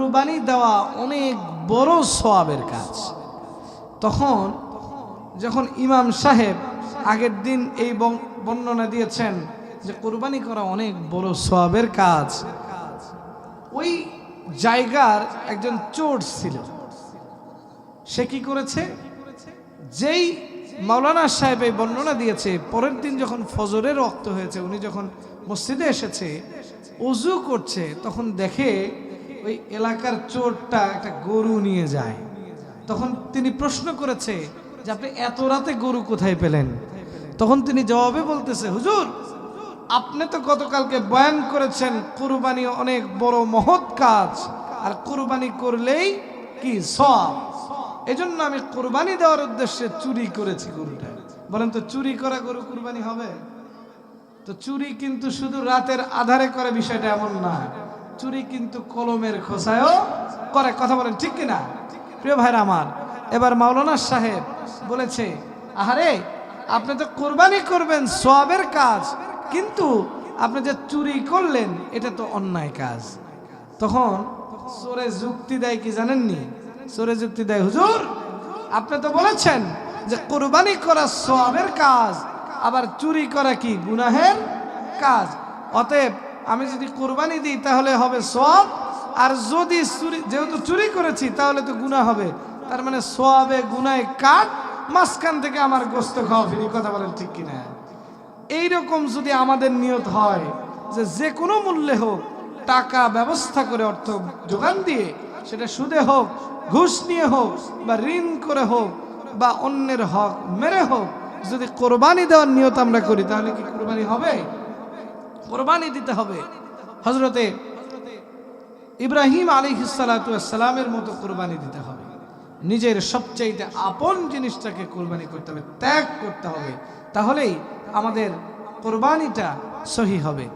কুরবানি দেওয়া অনেক বড় সওয়াবের কাজ। তখন যখন ইমাম সাহেব আগের দিন এই বর্ণনা দিয়েছেন যে কুরবানি করা অনেক বড় সওয়াবের কাজ, ওই জায়গার একজন চোর ছিল। সে কি করেছে, যেই মাওলানা সাহেব এই বর্ণনা দিয়েছে, পরের দিন যখন ফজরের ওয়াক্ত হয়েছে, উনি যখন মসজিদে এসেছে ওযু করছে, তখন দেখে ওই এলাকার চোরটা একটা গরু নিয়ে যায়। তখন তিনি প্রশ্ন করেছে যে আপনি এত রাতে গরু কোথায় পেলেন? তখন তিনি জবাবে বলতেছে, হুজুর আপনি তো গতকালকে বয়ান করেছেন কুরবানি অনেক বড় মহৎ কাজ, আর কুরবানি করলেই কি সওয়াব, এজন্য আমি কুরবানি দেওয়ার উদ্দেশ্যে চুরি করেছি গরুটা। বলেন তো চুরি করা গরু কুরবানি হবে? তো চুরি কিন্তু শুধু রাতের আধারে করে বিষয়টা এমন না, চুরি কিন্তু কলমের খোসায়ও করে। কথা বলেন ঠিক কিনা প্রিয় ভাইরা আমার? এবার মাওলানা সাহেব বলেছে, আহারে আপনি তো কুরবানি করবেন সওয়াবের কাজ, কিন্তু আপনি যে চুরি করলেন এটা তো অন্যায় কাজ। তখন চোরে যুক্তি দেয় কি জানেননি? চোরে যুক্তি দেয়, হুজুর আপনি তো বলেছেন যে কুরবানি করা সওয়াবের কাজ, আবার চুরি করা কি গুনাহের কাজ। অতএব আমি যদি কুরবানি দিই তাহলে হবে সওয়াব, আর যদি যেহেতু চুরি করেছি তাহলে তো গুনাহ হবে। তার মানে সওয়াবে গুনাহে কাট, মাঝখান থেকে আমার গোস্ত খাওয়া ফিরি। কথা বলেন ঠিক কিনা? এইরকম যদি আমাদের নিয়ত হয় যে যে কোনো মূল্যে হোক টাকা ব্যবস্থা করে, অর্থ যোগান দিয়ে, সেটা সুদে হোক, ঘুষ নিয়ে হোক, বা ঋণ করে হোক, বা অন্যের হক মেরে হোক, যদি কোরবানি দেওয়ার নিয়ত আমরা করি, তাহলে কি কোরবানি হবে? কোরবানি দিতে হবে। হযরতে ইব্রাহিম আলাইহিস সালাতু ওয়াস সালামের মতো কোরবানি দিতে হবে। নিজের সবচেয়ে আপন জিনিসটাকে কোরবানি করতে হবে, ত্যাগ করতে হবে, তাহলেই আমাদের কোরবানিটা সহি হবে।